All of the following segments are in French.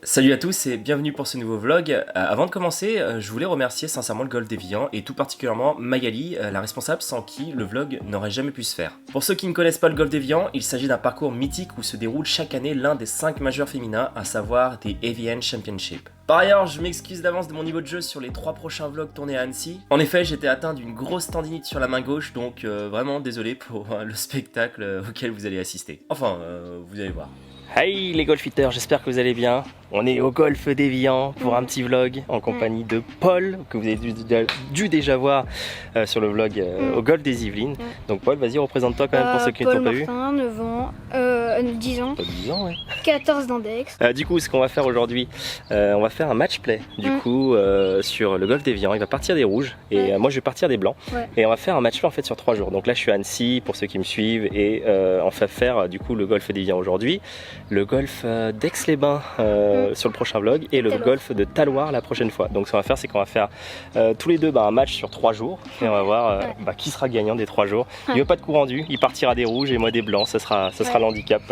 Salut à tous et bienvenue pour ce nouveau vlog. Avant de commencer, je voulais remercier sincèrement le golf d'Évian et tout particulièrement Magali, la responsable sans qui le vlog n'aurait jamais pu se faire. Pour ceux qui ne connaissent pas le golf d'Évian, il s'agit d'un parcours mythique où se déroule chaque année l'un des 5 majeurs féminins, à savoir des Evian Championship. Par ailleurs, je m'excuse d'avance de mon niveau de jeu sur les 3 prochains vlogs tournés à Annecy. En effet, j'étais atteint d'une grosse tendinite sur la main gauche, donc vraiment désolé pour le spectacle auquel vous allez assister. Enfin, vous allez voir. Hey les golfiteurs, j'espère que vous allez bien. On est au golf d'Évian pour un petit vlog en compagnie de Paul, que vous avez dû déjà voir sur le vlog au golf des Yvelines. Donc Paul, vas-y, représente-toi quand même pour ceux qui ne t'ont pas vu. Paul Martin, 9 ans, 10 ans, 10 ans, ouais. 14 d'index. Du coup, ce qu'on va faire aujourd'hui, on va faire un match play sur le golf d'Évian. Il va partir des rouges et moi je vais partir des blancs. Et on va faire un match play en fait sur 3 jours. Donc là je suis à Annecy pour ceux qui me suivent et on va faire du coup le golf d'Évian aujourd'hui, le golf d'Aix-les-Bains sur le prochain vlog et le golf de Taloir la prochaine fois. Donc ce qu'on va faire, c'est qu'on va faire tous les deux un match sur 3 jours et on va voir qui sera gagnant des 3 jours. Il veut pas de coup rendu, il partira des rouges et moi des blancs. Ça sera l'handicap.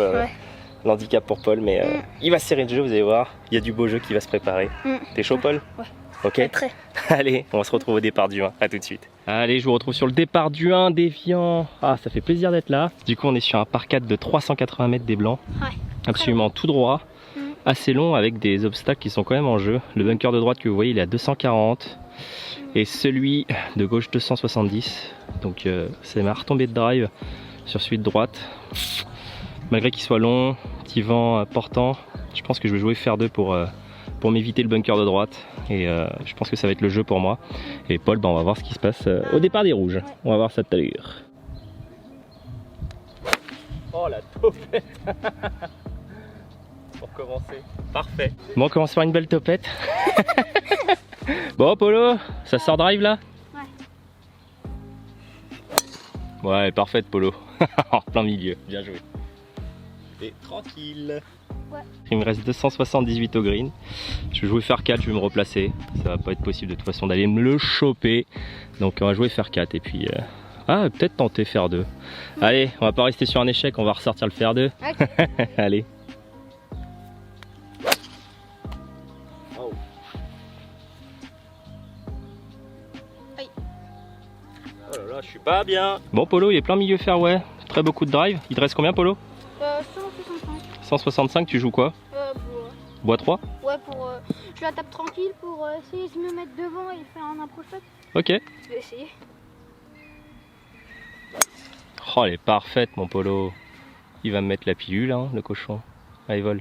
L'handicap pour Paul, mais il va serrer le jeu, vous allez voir. Il y a du beau jeu qui va se préparer. T'es chaud, Paul? Ouais. Ok. Très. Allez, on va se retrouve au départ du 1. À tout de suite. Allez, je vous retrouve sur le départ du 1 d'Évian. Ah, ça fait plaisir d'être là. Du coup, on est sur un par 4 de 380 mètres des blancs. Ouais. Absolument tout droit. Assez long avec des obstacles qui sont quand même en jeu. Le bunker de droite que vous voyez, il est à 240. Et celui de gauche 270. Donc, c'est ma retombée de drive sur celui de droite. Malgré qu'il soit long, petit vent portant, je pense que je vais jouer fer 2 pour m'éviter le bunker de droite. Et je pense que ça va être le jeu pour moi. Et Paul, on va voir ce qui se passe au départ des rouges. On va voir ça tout à l'heure. Oh la topette. Pour commencer, parfait. Bon, on commence par une belle topette. Bon Polo, ça sort drive là? Ouais, parfaite Polo. En plein milieu, bien joué. Et tranquille. Il me reste 278 au green. Je vais jouer fer 4, je vais me replacer. Ça va pas être possible de toute façon d'aller me le choper. Donc on va jouer fer 4 et puis... peut-être tenter fer 2. Allez, on va pas rester sur un échec, on va ressortir le fer 2. Okay. Allez. Oh. Aïe. Oh là là, je suis pas bien. Bon Polo, il est plein milieu fairway. Très beaucoup de drive. Il te reste combien Polo? 165. 165, tu joues quoi? Bois 3? Ouais, je la tape tranquille pour essayer de me mettre devant et faire un approche shot. Ok. Je vais essayer. Oh, elle est parfaite mon Polo. Il va me mettre la pilule, hein, le cochon. Allez, vole.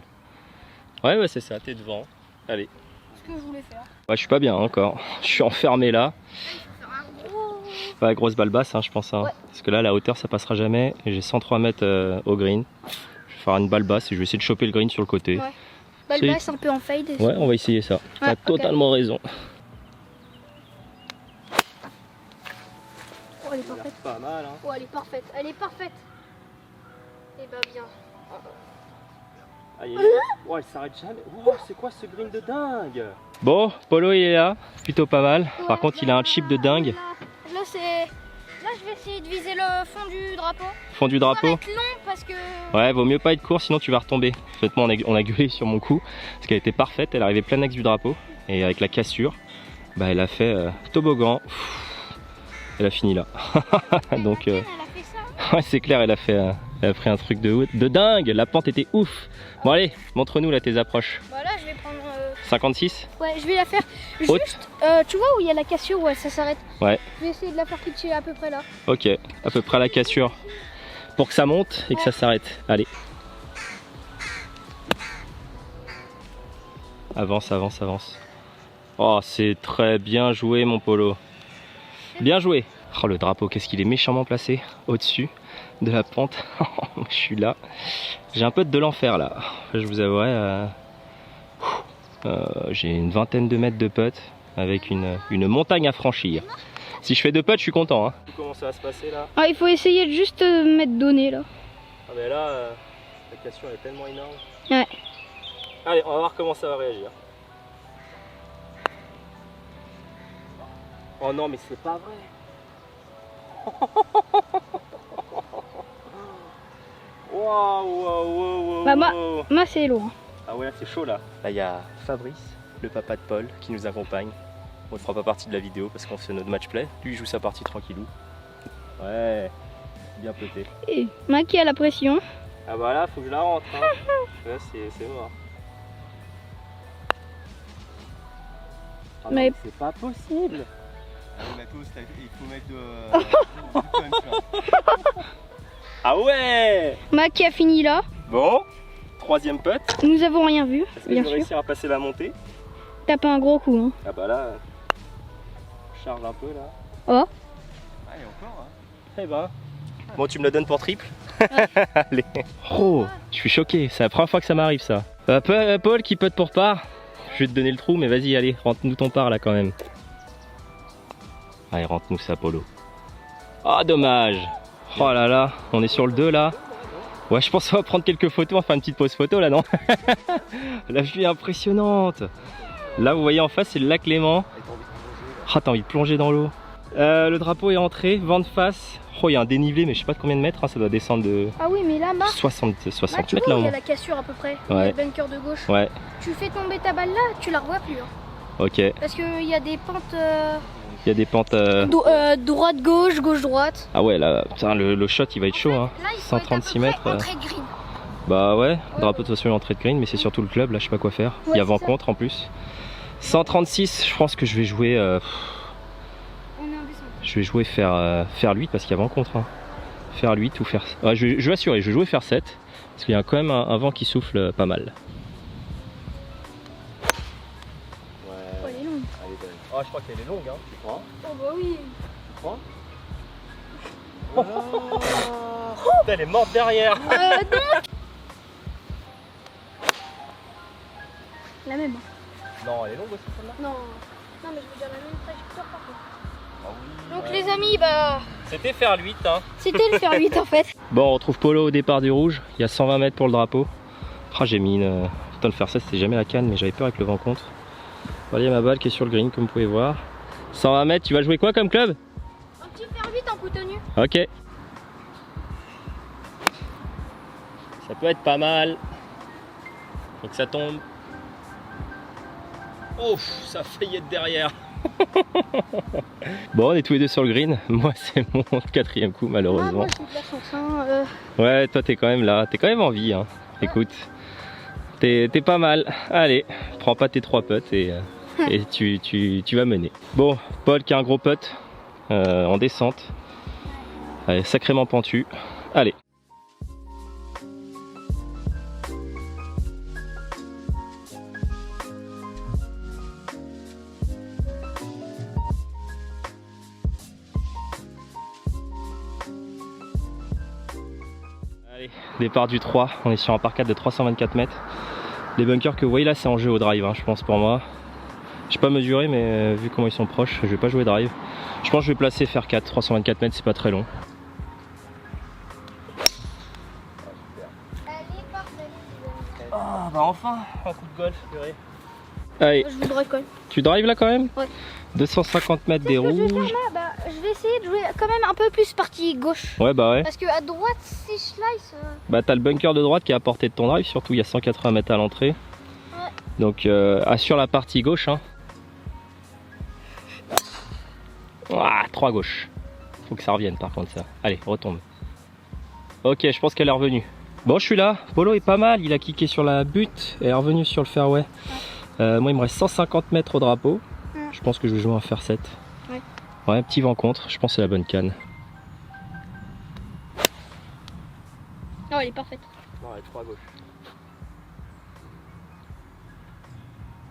Ouais, c'est ça, t'es devant. Allez. C'est ce que je voulais faire. Ouais, je suis pas bien encore. Je suis enfermé là. Pas grosse balle basse, hein, je pense. Hein. Parce que là, la hauteur, ça passera jamais. Et j'ai 103 mètres au green. Je vais faire une balle basse et je vais essayer de choper le green sur le côté. Ouais. Balle basse un peu en fade. Ouais, on va essayer ça. Tu as totalement raison. Oh, elle est parfaite. Pas mal, hein. Oh, elle est parfaite. Elle est parfaite. Et bah bien. Aïe, oh, elle s'arrête jamais. Oh, c'est quoi ce green de dingue? Bon, Polo il est là, plutôt pas mal. Par contre, il a un chip de dingue. Là, je vais essayer de viser le fond du drapeau. Fond du drapeau. Ça va être long parce que... Ouais, vaut mieux pas être court, sinon tu vas retomber. Honnêtement, on a gueulé sur mon coup parce qu'elle était parfaite. Elle arrivait plein axe du drapeau et avec la cassure, elle a fait toboggan. Elle a fini là. Donc, elle a fait ça. ouais, c'est clair, elle a pris un truc de dingue. La pente était ouf. Bon allez, montre-nous là tes approches. Voilà, je vais prendre 56. Ouais, je vais la faire haute. Juste, tu vois où il y a la cassure, où ça s'arrête. Ouais. Je vais essayer de la faire pitcher à peu près là. Ok, à peu près à la cassure. Pour que ça monte et que ça s'arrête. Allez. Avance, avance, avance. Oh, c'est très bien joué mon Polo. Bien joué. Oh, le drapeau, qu'est-ce qu'il est méchamment placé au-dessus de la pente. Je suis là. J'ai un peu de l'enfer là. Je vous avouerai. J'ai une vingtaine de mètres de putt avec une montagne à franchir. Si je fais 2 putts, je suis content. Hein. Comment ça va se passer là? Ah, il faut essayer de juste mettre donné là. Ah mais là, la cassure est tellement énorme. Ouais. Allez, on va voir comment ça va réagir. Oh non, mais c'est pas vrai. Waouh, waouh, waouh, Bah, waouh. moi c'est loin. Ah Ah ouais, c'est chaud là. Là, il y a Fabrice, le papa de Paul, qui nous accompagne. On ne fera pas partie de la vidéo parce qu'on fait notre match play. Lui, il joue sa partie tranquillou. Ouais, bien pété. Et Maki a la pression. Ah bah là, faut que je la rentre. Hein. Là, c'est mort. Ah non, Mais- c'est pas possible. Il faut mettre du punch là. Ah ouais. Maki a fini là. Bon, troisième putt. Nous avons rien vu, Est-ce que je bien vais sûr. réussir à passer la montée? Tape un gros coup. Hein. Ah bah là, je charge un peu là. Oh. Ah, et encore hein. Eh ben. Bon, tu me la donnes pour triple? Allez. Oh, je suis choqué, c'est la première fois que ça m'arrive ça. Paul qui putt pour part. Je vais te donner le trou, mais vas-y, allez, rentre-nous ton part là quand même. Allez, rentre-nous ça, Polo. Ah, dommage. Oh là là, on est sur le 2 là. Ouais, je pense qu'on va prendre quelques photos, enfin une petite pause photo là, non? La vue est impressionnante. Là, vous voyez en face, c'est le lac Léman. Ah, t'as envie de plonger dans l'eau. Le drapeau est entré, vent de face. Oh, il y a un dénivelé, mais je sais pas de combien de mètres, hein, ça doit descendre de Ah oui, mais là, Marc, 60 tu mètres vois, là au il y a moins. la cassure à peu près. Ouais. Le bunker de gauche. Ouais, Tu fais tomber ta balle là, tu la revois plus. Hein. ok. Parce qu'il y a des pentes Il y a des pentes. droite, gauche, gauche, droite. Ah ouais, là, putain, le shot il va être chaud. Hein. Là, il faut être à peu 136 mètres. près entrée de green. Bah ouais, drapeau de toute façon l'entrée de green, mais c'est surtout le club, là je sais pas quoi faire. Il y a Ouais, vent c'est ça. contre en plus. 136, je pense que je vais jouer On est en descente. je vais jouer faire 8 parce qu'il y a vent contre. Hein. Faire 8 ou faire. Ouais, je vais assurer, je vais jouer faire 7. Parce qu'il y a quand même un vent qui souffle pas mal. Oh, elle est longue. Elle est belle. Oh, je crois qu'elle est longue, hein. Tu crois? Oh bah oui. Elle est morte derrière. La même. Non, elle est longue aussi celle-là. Non, non mais je veux dire la même trajectoire par contre. Ah oui. Donc les amis, bah C'était faire 8, hein. c'était le faire 8 en fait. Bon, on retrouve Polo au départ du rouge. Il y a 120 mètres pour le drapeau. Ah, j'ai mis une. Putain, le faire ça, c'était jamais la canne, mais j'avais peur avec le vent contre. Voilà, il y a ma balle qui est sur le green, comme vous pouvez voir. 120 mètres, tu vas jouer quoi comme club? Un petit faire 8 en coup tenu. Ok. Ça peut être pas mal. Faut que ça tombe. Ouf, ça a failli être derrière. Bon, on est tous les deux sur le green. Moi, c'est mon 4e coup, Ah, malheureusement. moi j'ai de la chance. Hein. Ouais, toi, t'es quand même là. T'es quand même en vie. Hein. Écoute, t'es pas mal. Allez, prends pas tes 3 putts et tu vas mener. Bon, Paul qui a un gros putt en descente. Allez, sacrément pentu. Allez. Allez, départ du 3, on est sur un par 4 de 324 mètres. Les bunkers que vous voyez là, c'est en jeu au drive, hein, je pense pour moi. Je pas mesuré, mais vu comment ils sont proches, je vais pas jouer drive. Je pense que je vais placer faire 4, 324 mètres, c'est pas très long. Elle est parfaite. Ah bah enfin, un coup de golf, purée. Allez, Je voudrais quand même. tu drives là quand même? Ouais. 250 mètres des Ce que je vais faire rouges. là, bah, je vais essayer de jouer quand même un peu plus partie gauche. Ouais bah ouais. Parce que à droite, si je slice. Bah t'as le bunker de droite qui est à portée de ton drive, surtout il y a 180 mètres à l'entrée. Ouais. Donc assure la partie gauche. Hein. Ah, 3 gauche. Faut que ça revienne par contre ça. Allez, retombe. Ok, je pense qu'elle est revenue. Bon, je suis là. Polo est pas mal. Il a kické sur la butte et est revenu sur le fairway. Moi, il me reste 150 mètres au drapeau. Ouais. Je pense que je vais jouer un fair 7. Ouais. Ouais, petit vent contre. Je pense que c'est la bonne canne. Oh, elle est parfaite. Non, elle est 3 à gauche.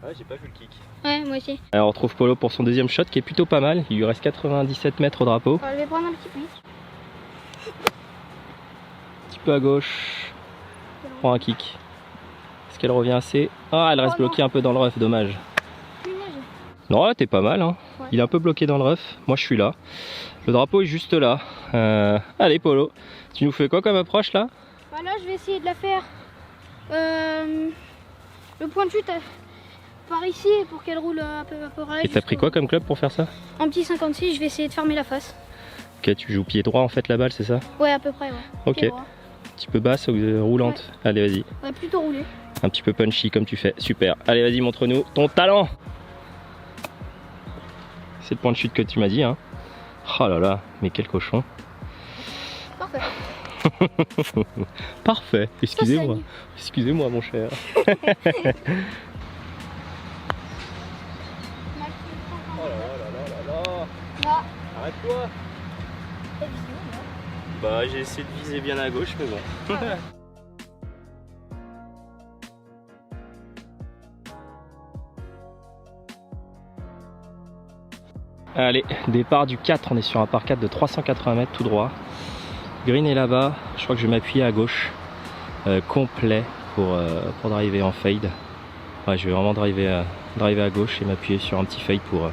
Ouais, j'ai pas vu le kick. Ouais, moi aussi. Alors on retrouve Polo pour son deuxième shot qui est plutôt pas mal. Il lui reste 97 mètres au drapeau. Je vais prendre un petit pic. Un petit peu à gauche. Prend un kick. Est-ce qu'elle revient assez? Ah, elle reste Oh non. bloquée un peu dans le rough, dommage. Punaise. Non, là t'es pas mal. Hein. Ouais. Il est un peu bloqué dans le rough. Moi je suis là. Le drapeau est juste là. Allez Polo. Tu nous fais quoi comme approche là? Bah là, je vais essayer de la faire. Le point de chute par ici pour qu'elle roule un peu pareil. Et t'as pris quoi comme club pour faire ça? Un petit 56, je vais essayer de fermer la face. Ok, tu joues pied droit en fait la balle, c'est ça? Ouais, à peu près, ouais. Ok. Pied droit. Un petit peu basse ou roulante? Allez, vas-y. Ouais, plutôt roulé. Un petit peu punchy comme tu fais, super. Allez, vas-y, montre-nous ton talent. C'est le point de chute que tu m'as dit, hein. Oh là là, mais quel cochon. Parfait. Parfait, excusez-moi. Excusez-moi, mon cher. Oh là là là là là. Là. Arrête-toi. Bah, j'ai essayé de viser bien à gauche, mais bon. Allez, départ du 4, on est sur un par 4 de 380 mètres tout droit. Green est là-bas, je crois que je vais m'appuyer à gauche, complet pour driver en fade. Ouais, je vais vraiment driver à gauche et m'appuyer sur un petit fade pour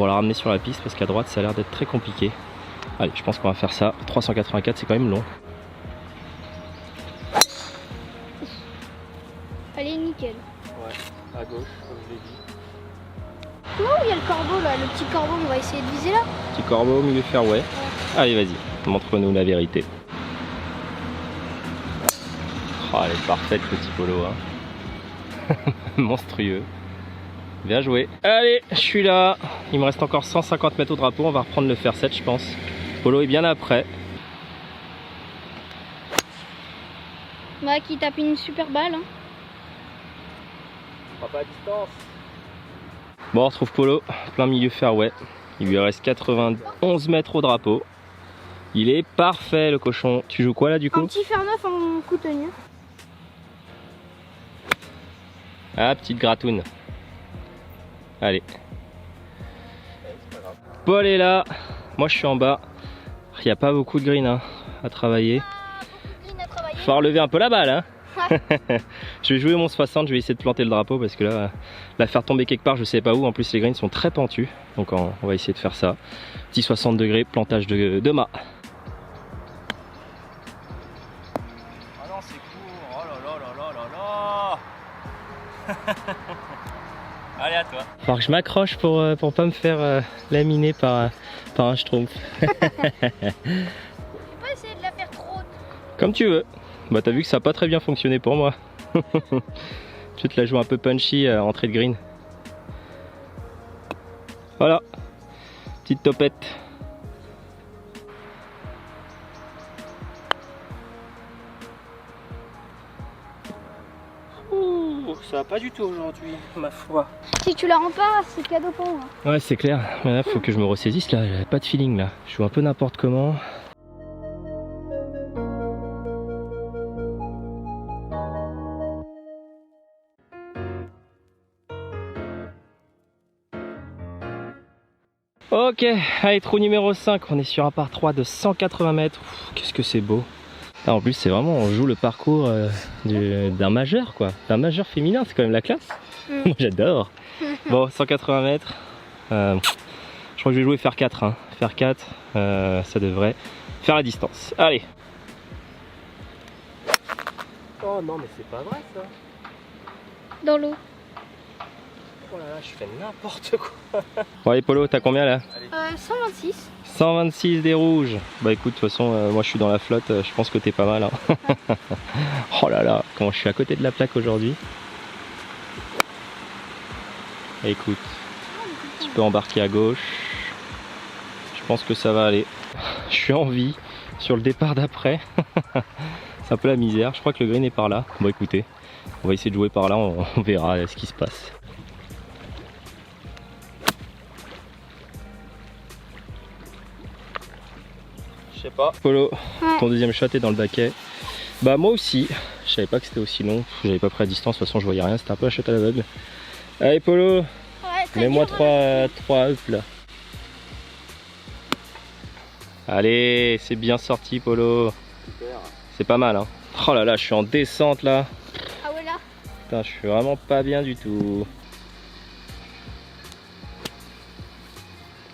la ramener sur la piste parce qu'à droite ça a l'air d'être très compliqué. Allez, je pense qu'on va faire ça. 384, c'est quand même long. Allez, nickel. Ouais, à gauche, comme je l'ai dit. Là où il y a le corbeau, là, le petit corbeau, on va essayer de viser là. Petit corbeau au milieu fairway. Allez, vas-y, montre-nous la vérité. Oh, elle est parfaite, petit polo. Hein. Monstrueux. Bien joué. Allez, je suis là. Il me reste encore 150 mètres au drapeau. On va reprendre le fair 7, je pense. Polo est bien après. Bah, qui tape une super balle. Hein. On va pas à distance. Bon, on retrouve Polo, plein milieu fairway. Il lui reste 91 mètres au drapeau. Il est parfait, le cochon. Tu joues quoi là du coup? Un petit fer neuf en coup tenu. Ah, petite gratoune. Allez. Paul est là. Moi je suis en bas. Il n'y a pas beaucoup de green hein, à travailler. Il va falloir lever un peu la balle. Hein. Je vais jouer mon 60, je vais essayer de planter le drapeau parce que là, la faire tomber quelque part, je sais pas où. En plus les greens sont très pentus. Donc on va essayer de faire ça. Petit 60 degrés, plantage de mât. Ah non, c'est court. Oh là là là là là là. Allez, à toi. Il va falloir que je m'accroche pour pas me faire laminer par un schtroumpf. Faut pas essayer de la faire trop haute. Comme tu veux. Bah t'as vu que ça n'a pas très bien fonctionné pour moi. Je vais te la jouer un peu punchy entrée de green. Voilà. Petite topette. Ouh, ça va pas du tout aujourd'hui, ma foi. Si tu la rends pas, c'est cadeau pour moi. Ouais, c'est clair. Mais là, faut que je me ressaisisse là. J'avais pas de feeling là. Je joue un peu n'importe comment. Ok, allez, trou numéro 5. On est sur un par 3 de 180 mètres. Qu'est-ce que c'est beau. Ah, en plus, c'est vraiment, on joue le parcours d'un majeur quoi. D'un majeur féminin, c'est quand même la classe. Moi, j'adore. Bon, 180 mètres. Je crois que je vais jouer faire 4. Hein. Faire 4, ça devrait faire la distance. Allez. Oh non, mais c'est pas vrai ça. Dans l'eau. Oh là là, je fais n'importe quoi. Bon, allez, Polo, t'as combien là? 126. 126 des rouges. Bah écoute, de toute façon, moi je suis dans la flotte, je pense que t'es pas mal. Hein. Oh là là, comment je suis à côté de la plaque aujourd'hui. Écoute, tu peux embarquer à gauche. Je pense que ça va aller. Je suis en vie sur le départ d'après. C'est un peu la misère. Je crois que le green est par là. Bon écoutez, on va essayer de jouer par là, on verra ce qui se passe. Je sais pas. Polo, ton deuxième shot est dans le baquet. Bah moi aussi. Je savais pas que c'était aussi long. J'avais pas pris la distance, de toute façon je voyais rien. C'était un peu un shot à l'aveugle. Allez Polo, mets-moi 3 up là. Allez, c'est bien sorti Polo. C'est pas mal hein. Oh là là, je suis en descente là. Ah ouais là. Putain, je suis vraiment pas bien du tout.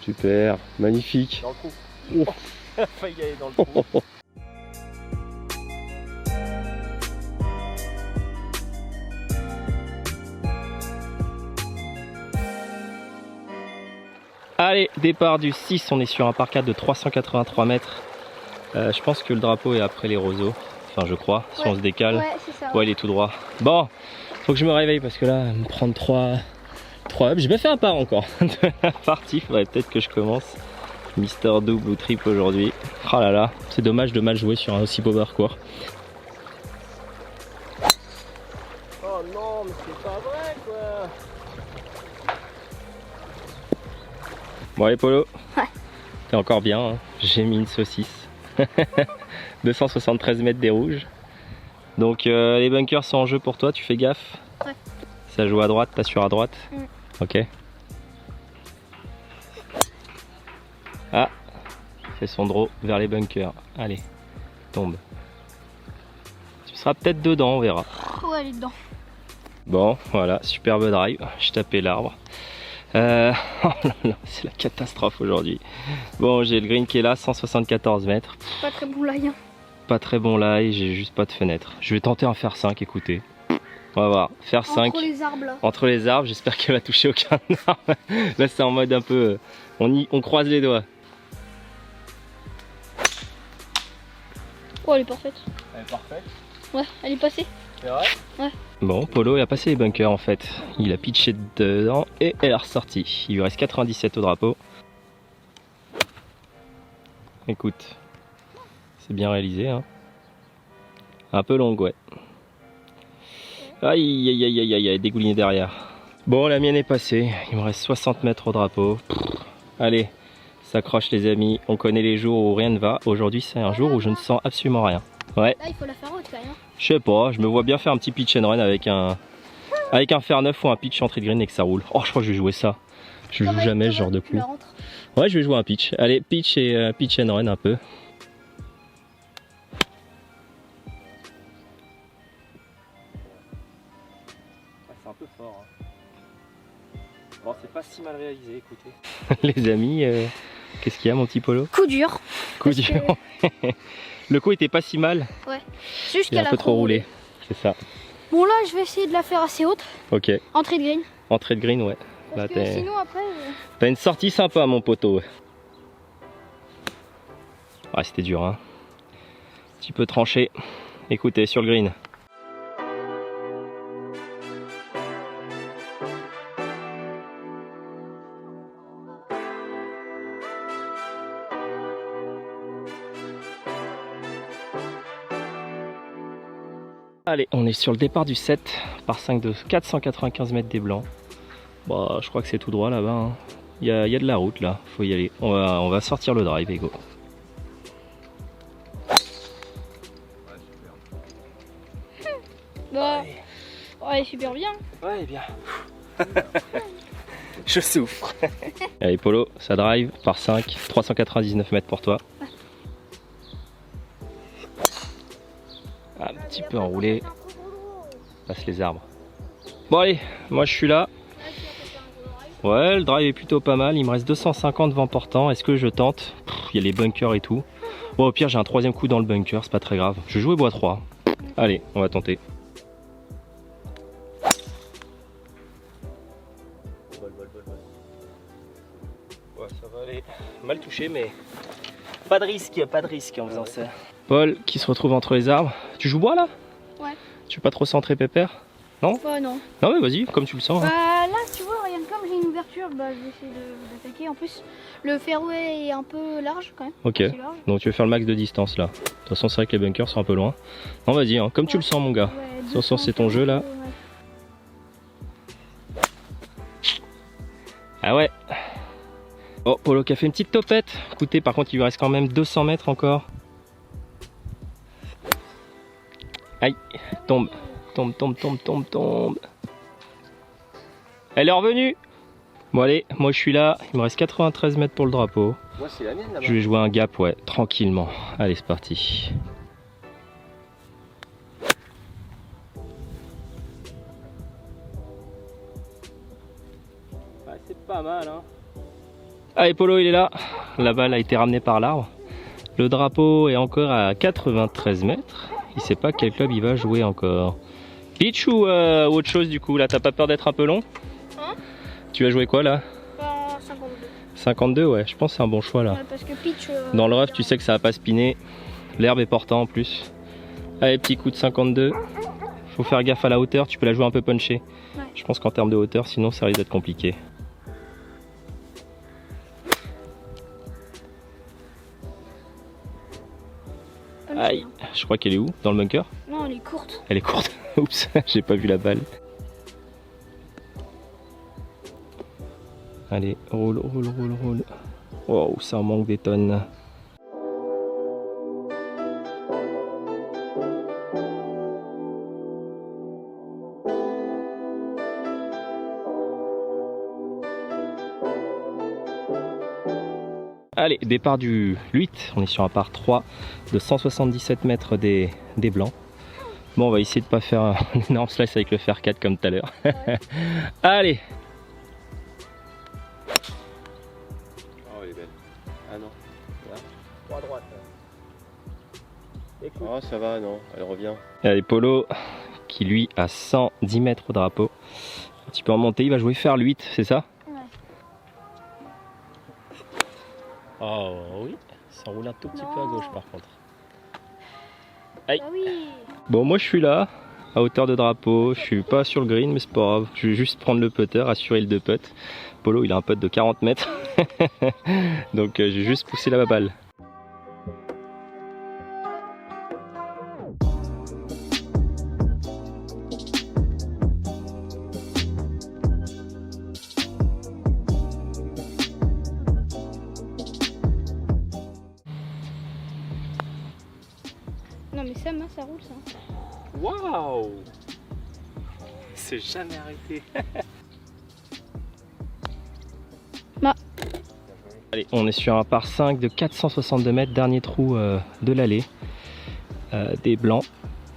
Super, magnifique. Dans le trou. Oh. Failli y aller dans le trou. Allez, départ du 6, on est sur un par 4 de 383 mètres. Je pense que le drapeau est après les roseaux. enfin je crois, si on se décale. Ouais, c'est ça. Ouais, il est tout droit. Bon, faut que je me réveille parce que là, me prendre 3 ups, j'ai pas fait un par encore de la partie, faudrait peut-être que je commence. Mister double ou triple aujourd'hui. Oh là là, c'est dommage de mal jouer sur un aussi beau parcours. Oh non, mais c'est pas vrai quoi. Bon allez Polo, Ouais. t'es encore bien, hein. J'ai mis une saucisse. 273 mètres des rouges. Donc les bunkers sont en jeu pour toi, tu fais gaffe. Ouais. Ça joue à droite, t'assures à droite. Ok. Ah, fait son draw vers les bunkers. Allez, tombe. Tu seras peut-être dedans, on verra. Ouais, elle est dedans. Bon, voilà, superbe drive. Je tapais l'arbre. Oh là là, c'est la catastrophe aujourd'hui. Bon, j'ai le green qui est là, 174 mètres. Pas très bon lie. Hein. Pas très bon lie, j'ai juste pas de fenêtre. Je vais tenter un fer 5, écoutez. On va voir, fer 5. Entre les arbres là. Entre les arbres, j'espère qu'elle va toucher aucun arbre. Là, c'est en mode un peu. On croise les doigts. Oh, elle est parfaite. Elle est parfaite. Ouais, elle est passée. C'est vrai? Ouais. Bon, Polo il a passé les bunkers en fait. Il a pitché dedans et elle est ressortie. Il lui reste 97 au drapeau. Écoute, c'est bien réalisé. Hein. Un peu longue, ouais. Aïe aïe aïe aïe aïe, aïe, dégouliné derrière. Bon, la mienne est passée. Il me reste 60 mètres au drapeau. Allez, s'accroche les amis. On connaît les jours où rien ne va. Aujourd'hui, c'est un jour où je ne sens absolument rien. Ouais. Là, il faut la faire haute quand même. Je sais pas, je me vois bien faire un petit pitch and run avec un fer 9 ou un pitch entrée de green et que ça roule. Oh, je crois que je vais jouer ça. Je joue jamais ce genre de coup. Ouais, je vais jouer un pitch. Allez, pitch et pitch and run un peu. C'est un peu fort. Hein. Bon, c'est pas si mal réalisé, écoutez. Les amis, qu'est-ce qu'il y a, mon petit Polo? Coup dur. Coup dur. Que... Le coup était pas si mal. Ouais. Juste Il a qu'elle un peu trop roulé. C'est ça. Bon, là, je vais essayer de la faire assez haute. Ok. Entrée de green. Entrée de green, ouais. Parce que sinon, après. T'as une sortie sympa, mon poteau. Ah, c'était dur, hein. Un petit peu tranché. Écoutez, sur le green. Allez, on est sur le départ du 7 par 5 de 495 mètres des blancs. Bah, je crois que c'est tout droit là-bas. Hein. Il y a de la route là, faut y aller. On va sortir le drive et go. Bah, ouais, super bien. Ouais, bien. Je souffre. Allez, Polo, ça drive par 5, 399 mètres pour toi. Un petit peu enroulé. Passe les arbres. Bon, allez, moi je suis là. Ouais, le drive est plutôt pas mal. Il me reste 250 vent portant. Est-ce que je tente? Il y a les bunkers et tout. Bon, au pire, j'ai un troisième coup dans le bunker, c'est pas très grave. Je vais jouer bois 3. Allez, on va tenter. Ouais, ça va aller. Mal touché, mais pas de risque en faisant ça. Paul qui se retrouve entre les arbres. Tu joues bois là? Ouais. Tu veux pas trop centrer Pépère? Non? Bah, non. Non, mais vas-y, comme tu le sens. Bah, Hein. là, tu vois, regarde, comme j'ai une ouverture, bah, je vais essayer d'attaquer. En plus, le fairway est un peu large quand même. Ok. Large. Donc tu veux faire le max de distance là. De toute façon, c'est vrai que les bunkers sont un peu loin. Non, vas-y, hein, comme tu le sens, mon gars. Ouais, Attention, c'est ton jeu là. Ah ouais. Oh, Polo qui a fait une petite topette. Écoutez, par contre, il lui reste quand même 200 mètres encore. Aïe, tombe. Tombe. Elle est revenue. Bon allez, moi je suis là. Il me reste 93 mètres pour le drapeau. Moi, c'est la mienne là-bas. Je vais jouer un gap, ouais, tranquillement. Allez, c'est parti. Ouais, c'est pas mal, hein. Allez, Polo, il est là. La balle a été ramenée par l'arbre. Le drapeau est encore à 93 mètres. Il sait pas quel club il va jouer encore. Pitch ou autre chose du coup là? T'as pas peur d'être un peu long? Hein? Tu vas jouer quoi là? 52. 52, ouais, je pense que c'est un bon choix là. Ouais, parce que pitch. Dans le rough, tu sais que ça va pas spinner. L'herbe est portant en plus. Allez, petit coup de 52. Faut faire gaffe à la hauteur, tu peux la jouer un peu punchée. Ouais. Je pense qu'en termes de hauteur, sinon ça risque d'être compliqué. Aïe, je crois qu'elle est où? Dans le bunker? Non, elle est courte. Elle est courte. Oups, j'ai pas vu la balle. Allez, roule, roule, roule, roule. Wow, ça en manque des tonnes. Allez, départ du 8, on est sur un par 3 de 177 mètres des blancs. Bon, on va essayer de pas faire un énorme slice avec le fer 4 comme tout à l'heure. Ouais. Allez. Oh, elle est belle. Ah non. Là. 3 à droite. Oh, ça va, non, elle revient. Allez, Polo, qui lui a 110 mètres au drapeau. Un petit peu en montée, il va jouer fer 8, c'est ça? Oh oui, ça roule un tout petit peu à gauche par contre. Aïe. Ah oui. Bon, moi je suis là, à hauteur de drapeau, je suis pas sur le green mais c'est pas grave. Je vais juste prendre le putter, assurer le 2 putt. Polo il a un putt de 40 mètres, donc j'ai juste poussé la balle. Non mais ça roule ça. Waouh! C'est jamais arrêté. Bah. Allez, on est sur un par 5 de 462 mètres, dernier trou de l'allée. Des blancs.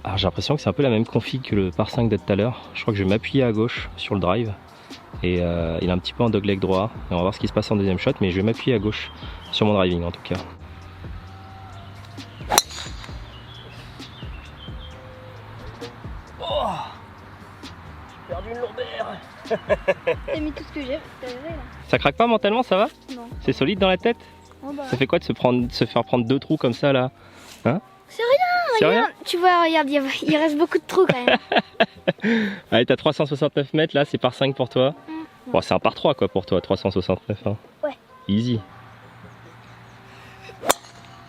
Alors j'ai l'impression que c'est un peu la même config que le par 5 de tout à l'heure. Je crois que je vais m'appuyer à gauche sur le drive. Et il est un petit peu en dogleg droit. Et on va voir ce qui se passe en deuxième shot, mais je vais m'appuyer à gauche sur mon driving en tout cas. Oh, j'ai perdu une lourdeur. T'as mis tout ce que j'ai. Là. Ça craque pas mentalement, ça va? Non. C'est solide dans la tête? Oh bah. Ça fait quoi de se faire prendre 2 trous comme ça là? Hein? C'est rien. C'est rien? Tu vois, regarde, il reste beaucoup de trous quand même. Allez, t'as 369 mètres là, c'est par 5 pour toi. Bon, c'est un par 3 quoi pour toi, 369. Hein. Ouais. Easy.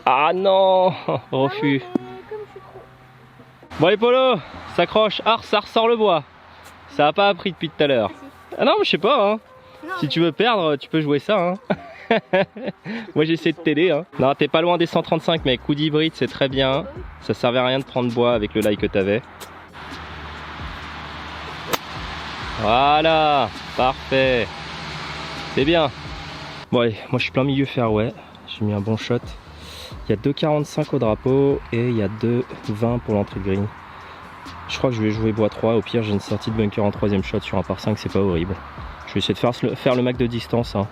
Ah non, refus. Comme je suis trop. Bon les Polo, s'accroche. Ah, ça ressort le bois. Ça a pas appris depuis tout à l'heure. Ah non, mais je sais pas. Hein. Non, Si tu veux perdre, tu peux jouer ça. Hein. Moi j'essaie de t'aider. Hein. Non, t'es pas loin des 135, mais coup d'hybride c'est très bien. Ça servait à rien de prendre bois avec le lie que t'avais. Voilà, parfait. C'est bien. Bon allez, moi je suis plein milieu fairway. J'ai mis un bon shot. Il y a 2,45 au drapeau et il y a 2,20 pour l'entrée de green. Je crois que je vais jouer bois 3. Au pire, j'ai une sortie de bunker en troisième shot sur un par 5, c'est pas horrible. Je vais essayer de faire le max de distance. Hein.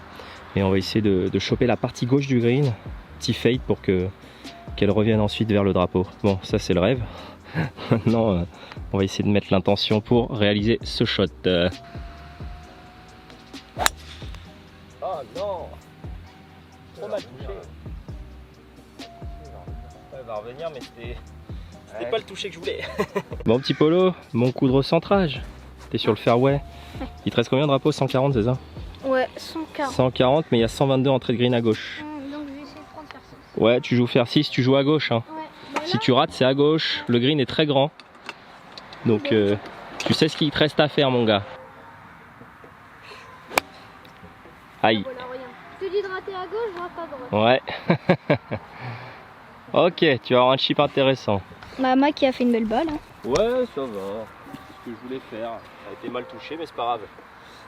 Et on va essayer de choper la partie gauche du green. Petit fade pour qu'elle revienne ensuite vers le drapeau. Bon, ça c'est le rêve. Maintenant, on va essayer de mettre l'intention pour réaliser ce shot. Oh non! Trop mal touché. Elle va revenir, mais c'était pas le toucher que je voulais. Bon petit Polo, mon coup de recentrage. T'es sur le fairway. Il te reste combien de drapeaux? 140, c'est ça? Ouais, 140. 140, mais il y a 122 entrées de green à gauche. Donc je vais essayer de prendre faire 6. Ouais, tu joues faire 6, tu joues à gauche. Hein. Ouais. Bah Si là, tu rates, c'est à gauche. Le green est très grand. Donc tu sais ce qu'il te reste à faire, mon gars. Aïe. voilà, regarde. Je te dis de rater à gauche, je rate à droite. Ouais. Ok, tu vas avoir un chip intéressant. Maman qui a fait une belle balle. Hein. Ouais, ça va. C'est ce que je voulais faire. Ça a été mal touché, mais c'est pas grave.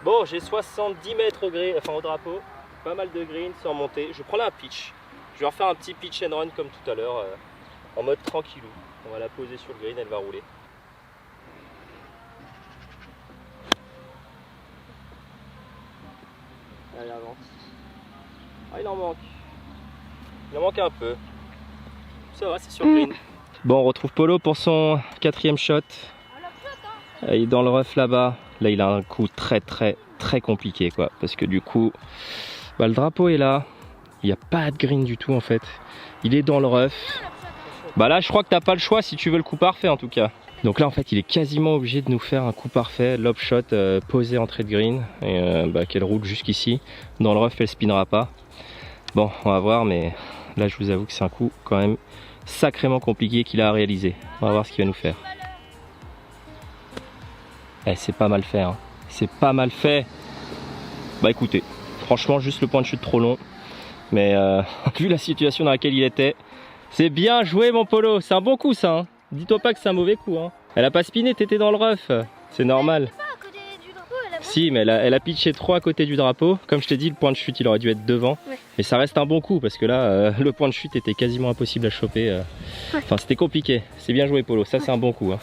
Bon, j'ai 70 mètres au green, enfin au drapeau. Pas mal de green sans monter. Je prends là un pitch. Je vais refaire un petit pitch and run comme tout à l'heure, en mode tranquillou. On va la poser sur le green, elle va rouler. Allez, avance. Ah, il en manque. Il en manque un peu. Ça va, c'est sur le green. Bon, on retrouve Polo pour son 4e shot. Il est dans le rough là-bas. Là, il a un coup très compliqué, quoi. Parce que du coup, bah, le drapeau est là. Il n'y a pas de green du tout, en fait. Il est dans le rough. Bah là je crois que t'as pas le choix si tu veux le coup parfait en tout cas. Donc là en fait il est quasiment obligé de nous faire un coup parfait, lob shot posé entrée de green et qu'elle roule jusqu'ici. Dans le rough elle spinera pas. Bon on va voir, mais là je vous avoue que c'est un coup quand même sacrément compliqué qu'il a à réaliser. On va voir ce qu'il va nous faire. Eh, c'est pas mal fait hein. C'est pas mal fait. Bah écoutez, franchement juste le point de chute trop long. Mais vu la situation dans laquelle il était, c'est bien joué mon Polo, c'est un bon coup ça hein. Dis-toi pas que c'est un mauvais coup hein. Elle a pas spiné, t'étais dans le rough, c'est normal. Si, mais elle a pitché trop à côté du drapeau. Comme je t'ai dit, le point de chute il aurait dû être devant. Ouais. Mais ça reste un bon coup parce que là, le point de chute était quasiment impossible à choper. Enfin, c'était compliqué. C'est bien joué Polo, ça c'est un bon coup hein.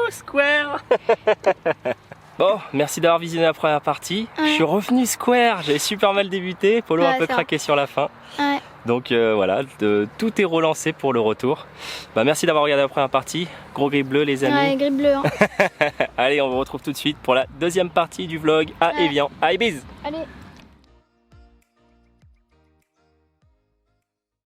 Square. Bon, merci d'avoir visionné la première partie. Ouais. Je suis revenu square, j'avais super mal débuté. Polo a un peu craqué sur la fin. Ouais. Donc voilà, tout est relancé pour le retour. Bah, merci d'avoir regardé la première partie. Gros grip bleu les amis. Ouais, grip bleu. Hein. Allez, on vous retrouve tout de suite pour la deuxième partie du vlog à Évian. Allez, bis. Allez.